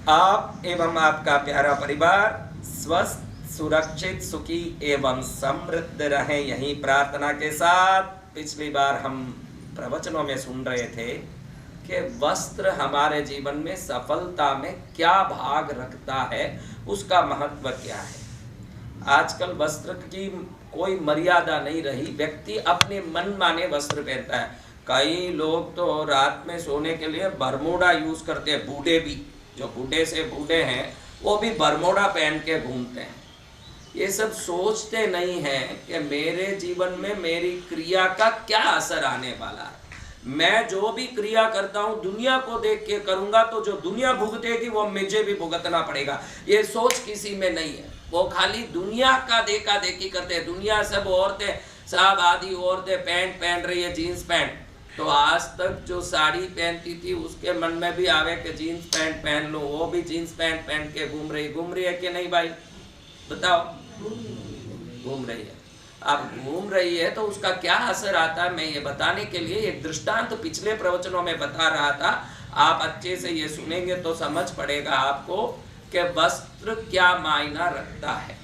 आप एवं आपका प्यारा परिवार स्वस्थ, सुरक्षित, सुखी एवं समृद्ध रहे, यही प्रार्थना के साथ पिछली बार हम प्रवचनों में सुन रहे थे कि वस्त्र हमारे जीवन में सफलता में क्या भाग रखता है, उसका महत्व क्या है। आजकल वस्त्र की कोई मर्यादा नहीं रही, व्यक्ति अपने मन माने वस्त्र पहनता है। कई लोग तो रात में सोने के लिए बरमूडा यूज करते हैं, बूढ़े भी, जो बूढ़े से बूढ़े हैं वो भी बरमूडा पहन के घूमते हैं। ये सब सोचते नहीं हैं कि मेरे जीवन में मेरी क्रिया का क्या असर आने वाला है। मैं जो भी क्रिया करता हूँ दुनिया को देख के करूंगा तो जो दुनिया भुगतेगी वो मुझे भी भुगतना पड़ेगा। ये सोच किसी में नहीं है, वो खाली दुनिया का देखा देखी करते हैं। दुनिया सब औरतें, सब आधी औरतें पैंट पहन रही है, जीन्स पैंट, तो आज तक जो साड़ी पहनती थी उसके मन में भी आवे कि जीन्स पैंट पहन लो, वो भी जीन्स पैंट पहन के घूम रही है कि नहीं भाई, बताओ? घूम रही है। अब घूम रही है तो उसका क्या असर आता है, मैं ये बताने के लिए एक दृष्टांत पिछले प्रवचनों में बता रहा था। आप अच्छे से ये सुनेंगे तो समझ पड़ेगा आपको कि वस्त्र क्या मायना रखता है।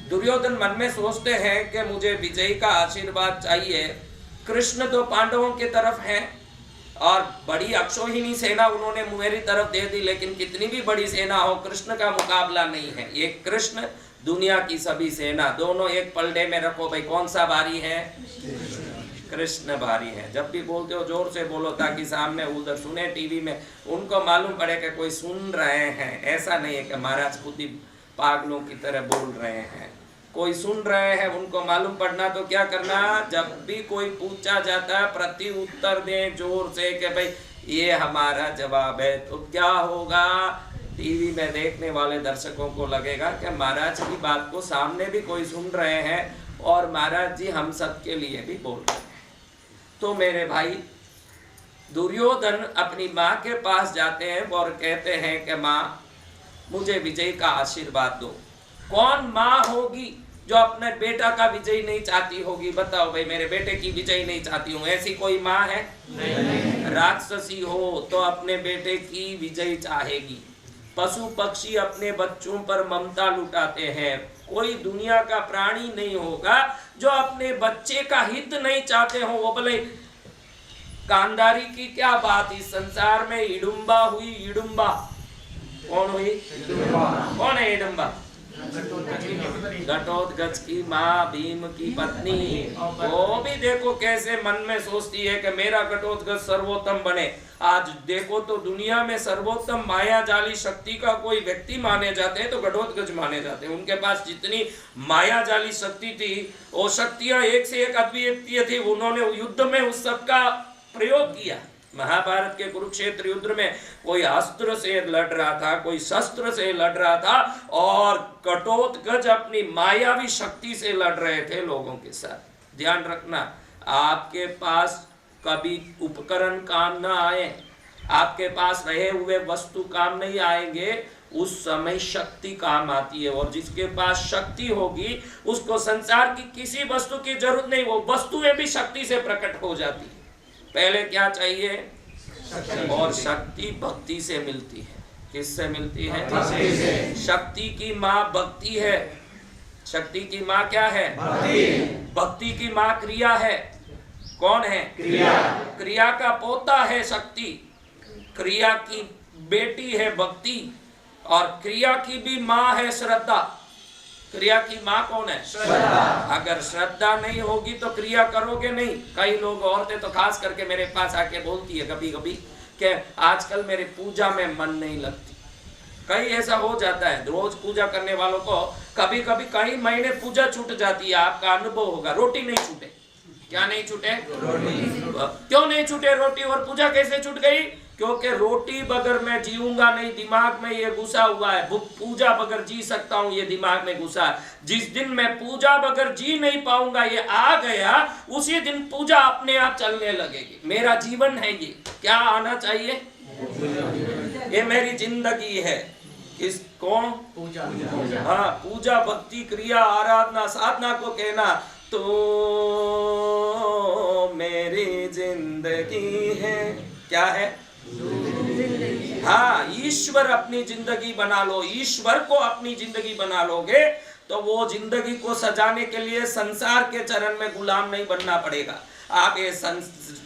दुर्योधन मन में सोचते हैं कि मुझे विजय का आशीर्वाद चाहिए। कृष्ण तो पांडवों की तरफ हैं और बड़ी अक्षोहिणी सेना उन्होंने मेरी तरफ दे दी, लेकिन कितनी भी बड़ी सेना हो कृष्ण का मुकाबला नहीं है। ये कृष्ण, दुनिया की सभी सेना, दोनों एक पलड़े में रखो भाई, कौन सा भारी है? कृष्ण भारी है। जब भी बोलते हो जोर से बोलो ताकि सामने उधर सुने, टीवी में उनको मालूम पड़े कि कोई सुन रहे हैं। ऐसा नहीं है कि महाराज खुद ही पागलों की तरह बोल रहे हैं, कोई सुन रहे हैं, उनको मालूम पड़ना। तो क्या करना, जब भी कोई पूछा जाता है प्रति उत्तर दें जोर से कि भाई ये हमारा जवाब है। तो क्या होगा, टीवी में देखने वाले दर्शकों को लगेगा कि महाराज की बात को सामने भी कोई सुन रहे हैं और महाराज जी हम सब के लिए भी बोल रहे हैं। तो मेरे भाई, दुर्योधन अपनी माँ के पास जाते हैं और कहते हैं कि माँ मुझे विजय का आशीर्वाद दो। कौन माँ होगी जो अपने बेटा का विजय नहीं चाहती होगी? बताओ भाई, मेरे बेटे की विजय नहीं चाहती हूँ, ऐसी कोई माँ है? नहीं। राक्षसी हो तो अपने बेटे की विजय चाहेगी। पशु पक्षी अपने बच्चों पर ममता लुटाते हैं। कोई दुनिया का प्राणी नहीं होगा जो अपने बच्चे का हित नहीं चाहते हो। वो बोले कांदारी की क्या बात, इस संसार में हिडुम्बा हुई। हिडुम्बा कौन हुई? कौन है हिडुम्बा? घटोत्कच की माँ, भीम की पत्नी। वो भी देखो कैसे मन में सोचती है कि मेरा घटोत्कच सर्वोत्तम बने। आज देखो तो दुनिया में सर्वोत्तम मायाजाली शक्ति का कोई व्यक्ति माने जाते हैं तो घटोत्कच माने जाते हैं। उनके पास जितनी मायाजाली शक्ति थी, वो शक्तियां एक से एक अद्वितीय थी। उन्होंने युद्ध में उस सब का प्रयोग किया। महाभारत के कुरुक्षेत्र युद्ध में कोई अस्त्र से लड़ रहा था, कोई शस्त्र से लड़ रहा था, और घटोत्कच अपनी मायावी शक्ति से लड़ रहे थे लोगों के साथ। ध्यान रखना, आपके पास कभी उपकरण काम ना आए, आपके पास रहे हुए वस्तु काम नहीं आएंगे, उस समय शक्ति काम आती है। और जिसके पास शक्ति होगी उसको संसार की किसी वस्तु की जरूरत नहीं, वो वस्तुएं भी शक्ति से प्रकट हो जाती है। पहले क्या चाहिए? और शक्ति भक्ति से मिलती है। किससे मिलती है? शक्ति की माँ भक्ति है। शक्ति की माँ क्या है? भक्ति की माँ क्रिया है। कौन है? क्रिया। क्रिया का पोता है शक्ति, क्रिया की बेटी है भक्ति, और क्रिया की भी माँ है श्रद्धा। क्रिया की माँ कौन है? श्रद्धा। अगर श्रद्धा नहीं होगी तो क्रिया करोगे नहीं। कई लोग, औरतें तो खास करके मेरे पास आके बोलती है कभी कभी कि आजकल मेरे पूजा में मन नहीं लगती। कई ऐसा हो जाता है, रोज पूजा करने वालों को कभी कभी कई महीने पूजा छूट जाती है। आपका अनुभव होगा, रोटी नहीं छूटे। क्या नहीं छूटे? रोटी। क्यों नहीं छूटे रोटी और पूजा कैसे छूट गई? क्योंकि रोटी बगैर मैं जीऊंगा नहीं, दिमाग में ये घुसा हुआ है। पूजा बगैर जी सकता हूँ, ये दिमाग में घुसा है। जिस दिन मैं पूजा बगैर जी नहीं पाऊंगा, ये आ गया, उसी दिन पूजा अपने आप चलने लगेगी। मेरा जीवन है ये। क्या आना चाहिए? ये मेरी जिंदगी है। किस कौन? पूजा। हाँ, पूजा, भक्ति, क्रिया, आराधना, साधना को कहना तो मेरी जिंदगी है। क्या है? हाँ, ईश्वर अपनी जिंदगी बना लो, ईश्वर को अपनी जिंदगी बना लोगे तो वो जिंदगी को सजाने के लिए संसार के चरण में गुलाम नहीं बनना पड़ेगा। आप ये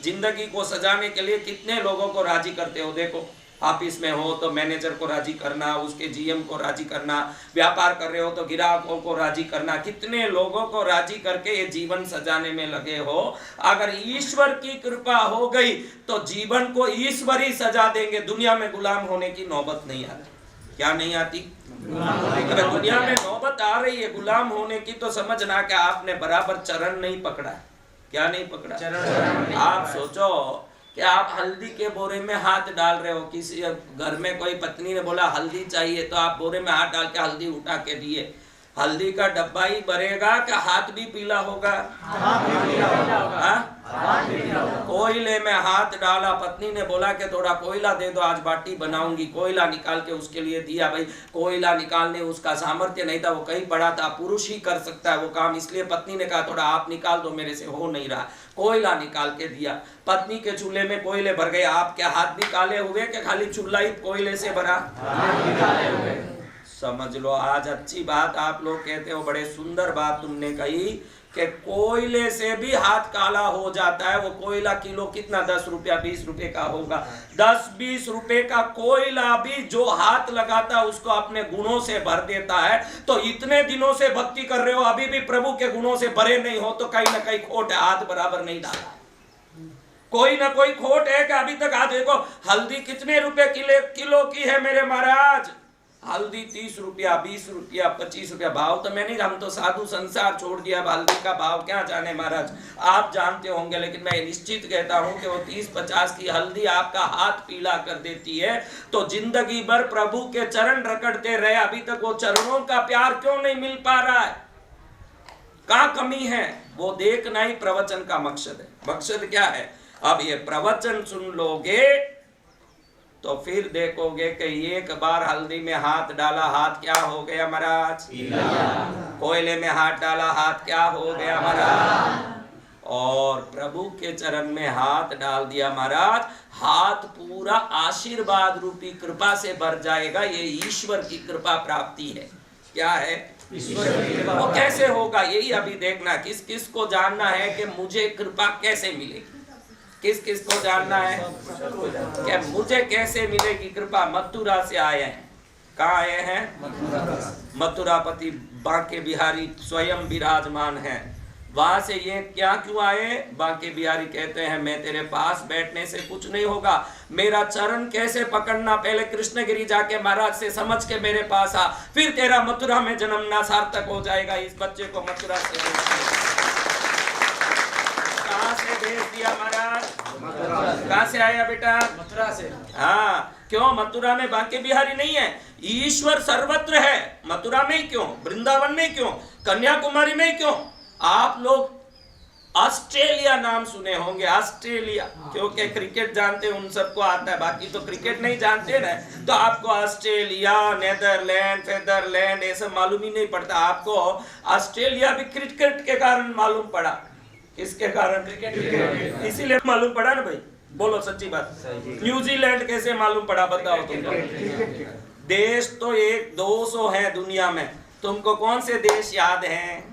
जिंदगी को सजाने के लिए कितने लोगों को राजी करते हो। देखो, ऑफिस में हो तो मैनेजर को राजी करना, उसके जीएम को राजी करना, व्यापार कर रहे हो तो ग्राहकों को राजी करना, कितने लोगों को राजी करके ये जीवन सजाने में लगे हो। अगर ईश्वर की कृपा हो गई तो जीवन को ईश्वर ही सजा देंगे, दुनिया में गुलाम होने की नौबत नहीं आती। क्या नहीं आती? अगर दुनिया में नौबत आ रही है गुलाम होने की तो समझना कि आपने बराबर चरण नहीं पकड़ा। क्या नहीं पकड़ा? चरण। आप सोचो कि आप हल्दी के बोरे में हाथ डाल रहे हो, किसी घर में कोई पत्नी ने बोला हल्दी चाहिए तो आप बोरे में हाथ डाल के हल्दी उठा के दिए, हल्दी का डब्बा ही भरेगा कि हाथ भी पीला होगा? कोयले में हाथ डाला, पत्नी ने बोला कि थोड़ा कोयला दे दो, आज बाटी बनाऊंगी, कोयला निकाल के उसके लिए दिया। भाई कोयला निकालने उसका सामर्थ्य नहीं था, वो कहीं पड़ा था, पुरुष ही कर सकता है वो काम, इसलिए पत्नी ने कहा थोड़ा आप निकाल दो, मेरे से हो नहीं रहा। कोयला निकाल के दिया, पत्नी के चूल्हे में कोयले भर गए। आप क्या हाथ भी काले हुए कि खाली चूल्हा ही कोयले से भरा? समझ लो, आज अच्छी बात आप लोग कहते हो, बड़े सुंदर बात तुमने कही कि कोयले से भी हाथ काला हो जाता है। वो कोयला किलो कितना? 10 रुपया 20 रुपए का होगा। 10-20 रुपए का कोयला भी जो हाथ लगाता है उसको अपने गुणों से भर देता है। तो इतने दिनों से भक्ति कर रहे हो, अभी भी प्रभु के गुणों से भरे नहीं हो तो कहीं ना कहीं खोट है, हाथ बराबर नहीं डाला, कोई ना कोई खोट है कि अभी तक। आज देखो हल्दी कितने रुपए किलो की है मेरे महाराज? हल्दी 30 रुपया 20 रुपया 25 रुपया भाव तो मैं नहीं, हम तो साधु संसार छोड़ दिया, हल्दी का भाव क्या जाने महाराज, आप जानते होंगे। लेकिन मैं निश्चित कहता हूं कि वो 30-50 की हल्दी आपका हाथ पीला कर देती है। तो जिंदगी भर प्रभु के चरण रगड़ते रहे, अभी तक वो चरणों का प्यार क्यों नहीं मिल पा रहा है? कहाँ कमी है? वो देखना ही प्रवचन का मकसद है। मकसद क्या है? अब ये प्रवचन सुन लोगे तो फिर देखोगे कि एक बार हल्दी में हाथ डाला, हाथ क्या हो गया महाराज? कोयले में हाथ डाला, हाथ क्या हो गया महाराज? और प्रभु के चरण में हाथ डाल दिया महाराज, हाथ पूरा आशीर्वाद रूपी कृपा से भर जाएगा। ये ईश्वर की कृपा प्राप्ति है। क्या है? ईश्वर की कृपा। वो कैसे होगा यही अभी देखना। किस किस को जानना है कि मुझे कृपा कैसे मिलेगी? किस किस को जानना है क्या मुझे कैसे मिलेगी कृपा? मथुरा से आए हैं। कहाँ आए हैं? मथुरापति बांके बिहारी स्वयं विराजमान हैं। वहां से ये क्या क्यों आए? बांके बिहारी कहते हैं मैं तेरे पास बैठने से कुछ नहीं होगा, मेरा चरण कैसे पकड़ना, पहले कृष्णगिरी जाके महाराज से समझ के मेरे पास आ, फिर तेरा मथुरा में जन्मना सार्थक हो जाएगा। इस बच्चे को मथुरा से भेज दिया महाराज। कहाँ से आया बेटा? मथुरा से। हाँ, क्यों? मथुरा में बांके बिहारी नहीं है, ईश्वर सर्वत्र है। मथुरा में ही क्यों? वृंदावन में क्यों? कन्याकुमारी में क्यों? आप लोग ऑस्ट्रेलिया नाम सुने होंगे, ऑस्ट्रेलिया, क्योंकि क्रिकेट जानते हैं, उन सबको आता है, बाकी तो क्रिकेट नहीं जानते ना, तो आपको ऑस्ट्रेलिया, नेदरलैंड, फेदरलैंड ये सब मालूम ही नहीं पड़ता। आपको ऑस्ट्रेलिया भी क्रिकेट के कारण मालूम पड़ा। किसके कारण? क्रिकेट। इसीलिए मालूम पड़ा ना भाई, बोलो सच्ची बात। न्यूजीलैंड कैसे मालूम पड़ा बताओ तुम? देश तो 100-200 है दुनिया में, तुमको कौन से देश याद हैं?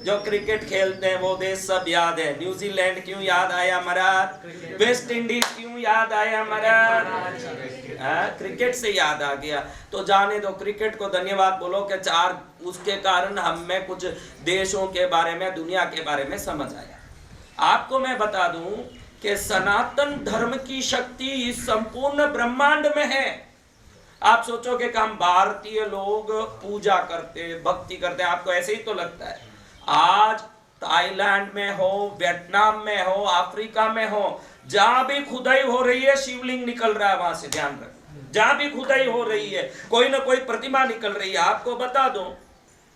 जो क्रिकेट खेलते हैं वो देश सब याद है। न्यूजीलैंड क्यों याद आया महाराज? वेस्ट इंडीज क्यों याद आया महाराज? क्रिकेट से याद आ गया। तो जाने दो, क्रिकेट को धन्यवाद बोलो कि चार उसके कारण हमें कुछ देशों के बारे में, दुनिया के बारे में समझ आया। आपको मैं बता दूं कि सनातन धर्म की शक्ति इस संपूर्ण ब्रह्मांड में है। आप सोचोगे कि हम भारतीय लोग पूजा करते, भक्ति करते हैं, आपको ऐसे ही तो लगता है। आज थाईलैंड में हो, वियतनाम में हो, अफ्रीका में हो, जहां भी खुदाई हो रही है शिवलिंग निकल रहा है वहां से, ध्यान रखना। जहां भी खुदाई हो रही है कोई ना कोई प्रतिमा निकल रही है। आपको बता दो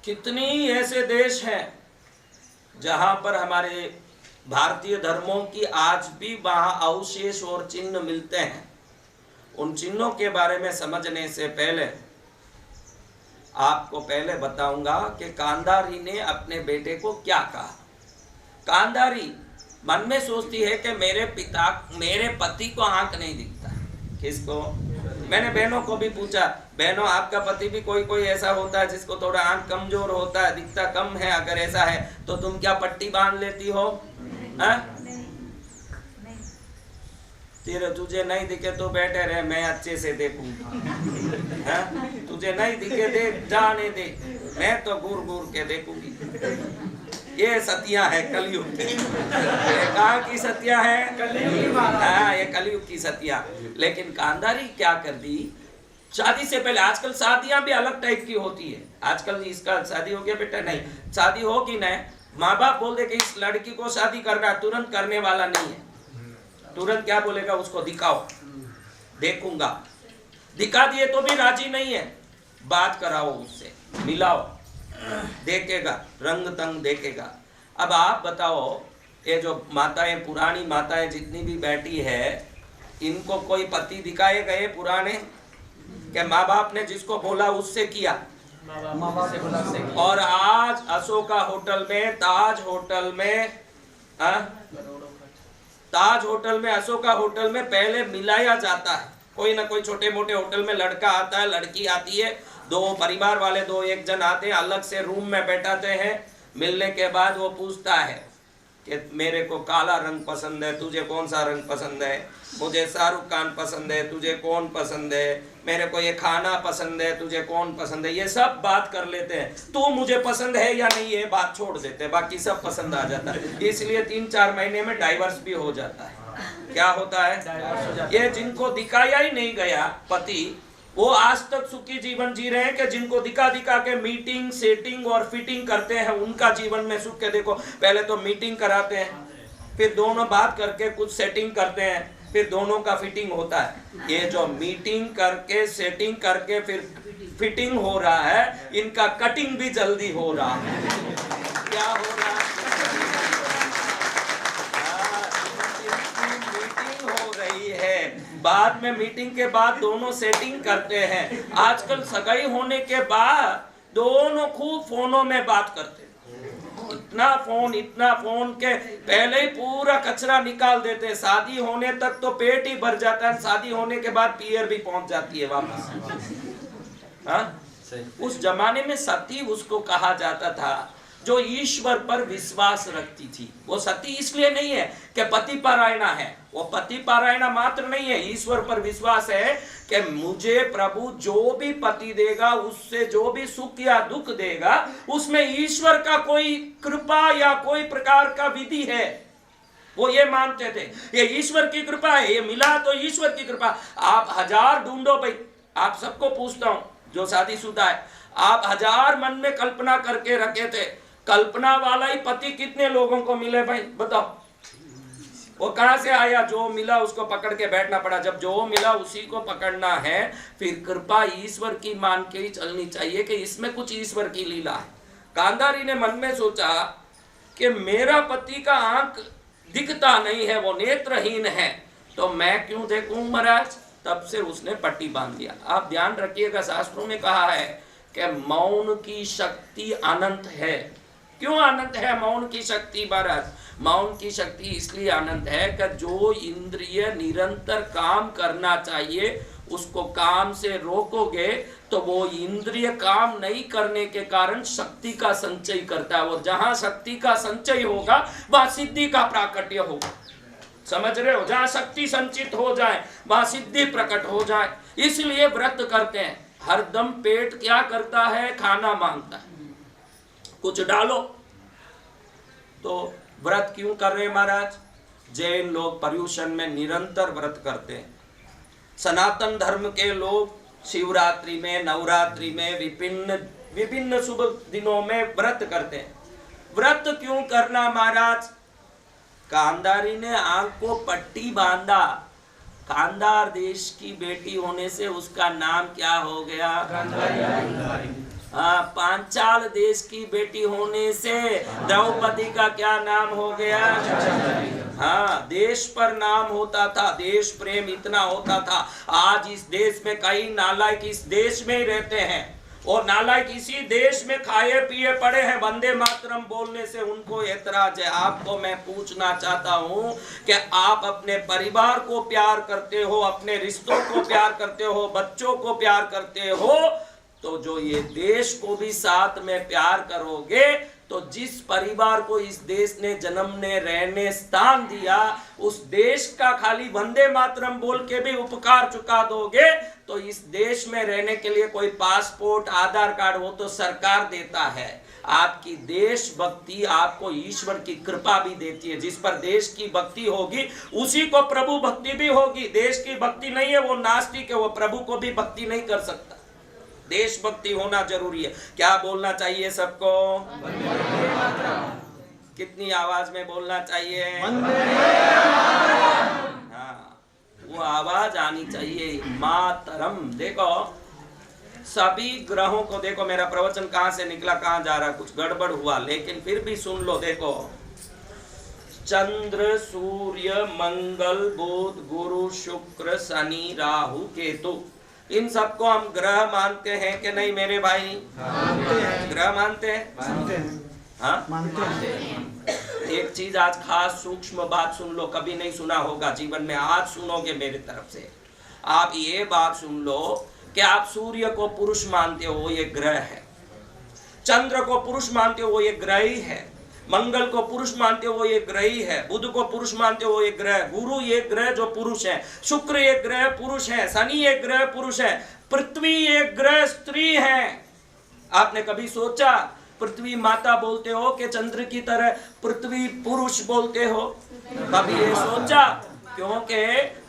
कितनी ऐसे देश हैं जहां पर हमारे भारतीय धर्मों की आज भी वहां अवशेष और चिन्ह मिलते हैं। उन चिन्हों के बारे में समझने से पहले आपको पहले बताऊंगा कि कांधारी ने अपने बेटे को क्या कहा। कांधारी मन में सोचती है कि मेरे पति को आंख नहीं दिखता, इसको मैंने बहनों को भी पूछा, बहनों आपका पति भी कोई कोई ऐसा होता है जिसको थोड़ा आंख कमजोर होता है, दिखता कम है, अगर ऐसा है तो तुम क्या पट्टी बांध लेती हो? तेरे तुझे नहीं दिखे तो बैठे रहे, मैं अच्छे से देखूंगी। तुझे नहीं दिखे देख, जाने दे, मैं तो घूर घूर के देखूंगी। ये सतियां है कलयुग की। कहाँ की सतियां है? कलयुग। हाँ, ये कलयुग की सतियां। लेकिन कांधारी क्या कर दी, शादी से पहले, आजकल शादियां भी अलग टाइप की होती है। आजकल इसका शादी हो गया बेटा, नहीं शादी हो कि नहीं, माँ बाप बोल दे कि इस लड़की को शादी करना, तुरंत करने वाला नहीं है। तुरंत क्या बोलेगा, उसको दिखाओ, देखूंगा। दिखा दिए तो भी राजी नहीं है, बात कराओ उससे, मिलाओ, देखेगा, रंग तंग देखेगा। अब आप बताओ, ये जो माताएं, पुरानी माताएं जितनी भी बैठी है, इनको कोई पति दिखाए गए पुराने? क्या माँ बाप ने जिसको बोला उससे किया? और आज अशोका होटल में, ताज होटल में, ताज होटल में, अशोका होटल में पहले मिलाया जाता है। कोई ना कोई छोटे मोटे होटल में लड़का आता है, लड़की आती है, दो परिवार वाले, दो एक जन आते हैं, अलग से रूम में बैठाते हैं। मिलने के बाद वो पूछता है कि मेरे को काला रंग पसंद है, तुझे कौन सा रंग पसंद है, मुझे शाहरुख खान पसंद है, तुझे कौन पसंद है, मेरे को ये खाना पसंद है, तुझे कौन पसंद है। ये सब बात कर लेते हैं। तू मुझे पसंद है या नहीं, ये बात छोड़ देते हैं, बाकी सब पसंद आ जाता है। इसलिए 3-4 महीने में डाइवर्स भी हो जाता है। क्या होता है? ये जिनको दिखाया ही नहीं गया पति, वो आज तक सुखी जीवन जी रहे हैं। कि जिनको दिखा दिखा के मीटिंग, सेटिंग और फिटिंग करते हैं, उनका जीवन में सुख के देखो। पहले तो मीटिंग कराते हैं, फिर दोनों बात करके कुछ सेटिंग करते हैं, फिर दोनों का फिटिंग होता है। ये जो मीटिंग करके, सेटिंग करके फिर फिटिंग हो रहा है, इनका कटिंग भी जल्दी हो रहा है। क्या हो रहा है? मीटिंग हो रही है, बाद में मीटिंग के बाद दोनों सेटिंग करते हैं। आजकल सगाई होने के बाद दोनों खूब फोनों में बात करते हैं। इतना फोन के पहले ही पूरा कचरा निकाल देते हैं। शादी होने तक तो पेट ही भर जाता है, शादी होने के बाद पियर भी पहुंच जाती है वापस। उस जमाने में सती उसको कहा जाता था जो ईश्वर पर विश्वास रखती थी। वो सती इसलिए नहीं है कि पति पारायणा है, वो पति पारायणा मात्र नहीं है, ईश्वर पर विश्वास है कि मुझे प्रभु जो भी पति देगा, उससे जो भी सुख या दुख देगा, उसमें ईश्वर का कोई कृपा या कोई प्रकार का विधि है। वो ये मानते थे, ये ईश्वर की कृपा है, ये मिला तो ईश्वर की कृपा। आप 1000 ढूंढो भाई, आप सबको पूछता हूं जो शादीशुदा है, आप 1000 मन में कल्पना करके रखे थे, कल्पना वाला ही पति कितने लोगों को मिले भाई बताओ? वो कहां से आया? जो मिला उसको पकड़ के बैठना पड़ा। जब जो मिला उसी को पकड़ना है, फिर कृपा ईश्वर की मान के ही चलनी चाहिए कि इसमें कुछ ईश्वर की लीला है। गांधारी ने मन में सोचा कि मेरा पति का आंख दिखता नहीं है, वो नेत्रहीन है, तो मैं क्यों देखूं महाराज? तब से उसने पट्टी बांध दिया। आप ध्यान रखिएगा, शास्त्रों में कहा है कि मौन की शक्ति अनंत है। क्यों अनंत है मौन की शक्ति महाराज? मौन की शक्ति इसलिए अनंत है कि जो इंद्रिय निरंतर काम करना चाहिए, उसको काम से रोकोगे तो वो इंद्रिय काम नहीं करने के कारण शक्ति का संचय करता है। और जहां शक्ति का संचय होगा, वहां सिद्धि का प्राकट्य होगा। समझ रहे हो? जहां शक्ति संचित हो जाए, वहां सिद्धि प्रकट हो जाए। इसलिए व्रत करते हैं। हरदम पेट क्या करता है? खाना मांगता है, कुछ डालो। तो व्रत क्यों कर रहे हैं महाराज? जैन लोग पर्युषण में निरंतर व्रत करते हैं। सनातन धर्म के लोग शिवरात्रि में, नवरात्रि में, विभिन्न शुभ दिनों में व्रत करते हैं। व्रत क्यों करना महाराज? गांधारी ने आंख को पट्टी बांधा। गांधार देश की बेटी होने से उसका नाम क्या हो गया? गांधारी। हाँ, पांचाल देश की बेटी होने से द्रौपदी का क्या नाम हो गया? हाँ, देश पर नाम होता था, देश प्रेम इतना होता था। आज इस देश में कई नालायक इस देश में ही रहते हैं, और नालायक इसी देश में खाए पिए पड़े हैं, वंदे मातरम बोलने से उनको एतराज है। आपको मैं पूछना चाहता हूं कि आप अपने परिवार को प्यार करते हो, अपने रिश्तों को प्यार करते हो, बच्चों को प्यार करते हो, तो जो ये देश को भी साथ में प्यार करोगे, तो जिस परिवार को इस देश ने जन्मने रहने स्थान दिया, उस देश का खाली वंदे मातरम बोल के भी उपकार चुका दोगे, तो इस देश में रहने के लिए कोई पासपोर्ट, आधार कार्ड, वो तो सरकार देता है। आपकी देशभक्ति आपको ईश्वर की कृपा भी देती है। जिस पर देश की भक्ति होगी उसी को प्रभु भक्ति भी होगी। देश की भक्ति नहीं है वो नास्तिक है, वो प्रभु को भी भक्ति नहीं कर सकता। देशभक्ति होना जरूरी है। क्या बोलना चाहिए सबको? कितनी आवाज में बोलना चाहिए? हाँ, वो आवाज आनी चाहिए, मातरम। देखो सभी ग्रहों को देखो, मेरा प्रवचन कहां से निकला कहां जा रहा, कुछ गड़बड़ हुआ, लेकिन फिर भी सुन लो। देखो चंद्र, सूर्य, मंगल, बुध, गुरु, शुक्र, शनि, राहु, केतु, इन सबको हम ग्रह मानते हैं कि नहीं मेरे भाई? मानते हैं। ग्रह मानते हैं? हाँ मानते हैं। एक चीज आज खास सूक्ष्म बात सुन लो, कभी नहीं सुना होगा जीवन में, आज सुनोगे मेरे तरफ से। आप ये बात सुन लो कि आप सूर्य को पुरुष मानते हो, वो ये ग्रह है। चंद्र को पुरुष मानते हो, वो ये ग्रह ही है। मंगल को पुरुष मानते हो, वो ये ग्रह ही है। बुध को पुरुष मानते हो, वो ये ग्रह। गुरु ये ग्रह जो पुरुष है। शुक्र ये ग्रह पुरुष है। शनि ये ग्रह पुरुष है। पृथ्वी ये ग्रह स्त्री है। आपने कभी सोचा पृथ्वी माता बोलते हो कि चंद्र की तरह पृथ्वी पुरुष बोलते हो? कभी ये सोचा? क्योंकि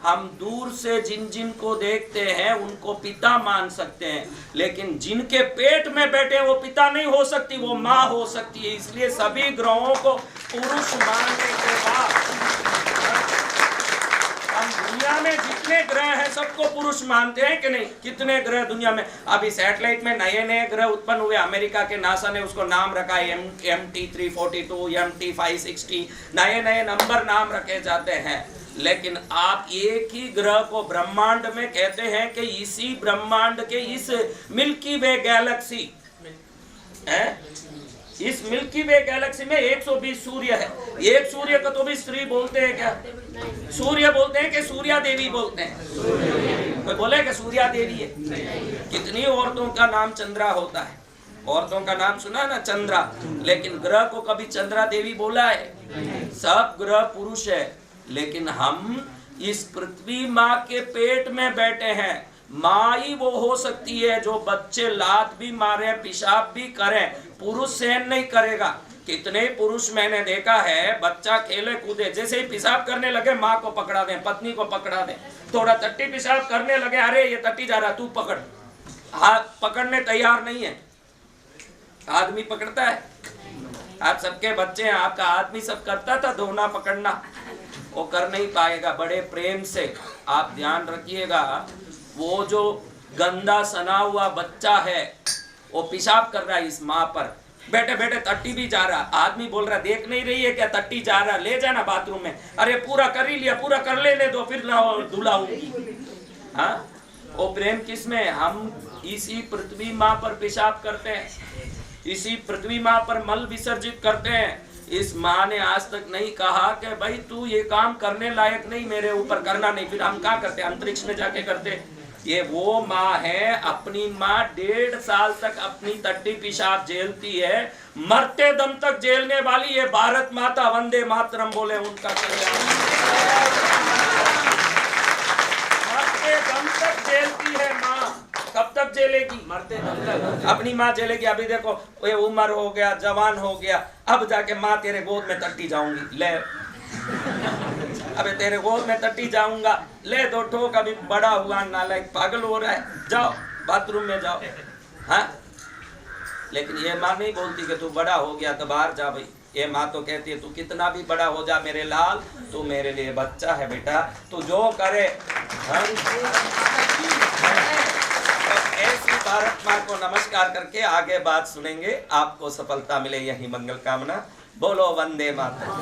हम दूर से जिन जिन को देखते हैं उनको पिता मान सकते हैं, लेकिन जिनके पेट में बैठे वो पिता नहीं हो सकती, वो माँ हो सकती है। इसलिए सभी ग्रहों को पुरुष मानने के बाद हम दुनिया में जितने ग्रह हैं सबको पुरुष मानते हैं कि नहीं? कितने ग्रह दुनिया में? अभी सैटेलाइट में नए नए ग्रह उत्पन्न हुए। अमेरिका के नासा ने उसको नाम रखा है MT342, MT560, नए नए नंबर नाम रखे जाते हैं। लेकिन आप एक ही ग्रह को ब्रह्मांड में कहते हैं कि इसी ब्रह्मांड के इस मिल्की वे गैलेक्सी है, इस मिल्की वे गैलेक्सी में 120 सूर्य है। एक सूर्य को तो भी स्त्री बोलते हैं क्या? सूर्य बोलते हैं कि सूर्या देवी बोलते हैं? कोई बोले कि सूर्या देवी है? कितनी औरतों का नाम चंद्रा होता है? औरतों का नाम सुना ना, चंद्रा। लेकिन ग्रह को कभी चंद्रा देवी बोला है? सब ग्रह पुरुष है। लेकिन हम इस पृथ्वी माँ के पेट में बैठे हैं। माँ ही वो हो सकती है जो बच्चे लात भी मारे, पेशाब भी करें, पुरुष सहन नहीं करेगा। कितने पुरुष मैंने देखा है, बच्चा खेले कूदे, जैसे ही पेशाब करने लगे माँ को पकड़ा दें, पत्नी को पकड़ा दें। थोड़ा टट्टी पेशाब करने लगे, अरे ये टट्टी जा रहा, तू पकड़। हाथ पकड़ने तैयार नहीं है। आदमी पकड़ता है? आप सबके बच्चे हैं, आपका आदमी सब करता था धोना पकड़ना, वो कर नहीं पाएगा। बड़े प्रेम से आप ध्यान रखिएगा, वो जो गंदा सना हुआ बच्चा है वो पेशाब कर रहा है इस माँ पर, बैठे बैठे टट्टी भी जा रहा। आदमी बोल रहा देख नहीं रही है क्या टट्टी जा रहा, ले जाना बाथरूम में। अरे पूरा कर ही लिया, पूरा कर लेने दो फिर ना धुलाऊंगी। हाँ, वो प्रेम किस में? हम इसी पृथ्वी माँ पर पेशाब करते हैं, इसी पृथ्वी माँ पर मल विसर्जित करते हैं। इस माँ ने आज तक नहीं कहा कि भाई तू ये काम करने लायक नहीं, मेरे ऊपर करना नहीं। फिर हम क्या करते? अंतरिक्ष में जाके करते। ये वो माँ है, अपनी माँ 1.5 साल तक अपनी टट्टी पेशाब झेलती है, मरते दम तक झेलने वाली ये भारत माता। वंदे मातरम बोले उनका कल्याण। मरते दम तक झेलती है माँ। कब तक झेलेगी? मरते दम तक अपनी माँ झेलेगी। अभी देखो ये उम्र हो गया, जवान हो गया, अब जाके माँ तेरे गोद में टट्टी जाऊंगी, ले अबे तेरे गोद में टट्टी जाऊंगा, ले दो ठोक। अभी बड़ा हुआ, नालायक पागल हो रहा है, जाओ बाथरूम में जाओ। हाँ, लेकिन ये माँ नहीं बोलती कि तू बड़ा हो गया तो बाहर जा। भाई ये माँ तो कहती है तू कितना भी बड़ा हो जा मेरे लाल, तू मेरे लिए बच्चा है बेटा, तू जो करे। ऐसी भारत माँ को नमस्कार करके आगे बात सुनेंगे। आपको सफलता मिले यही मंगल कामना। बोलो वंदे मातरम।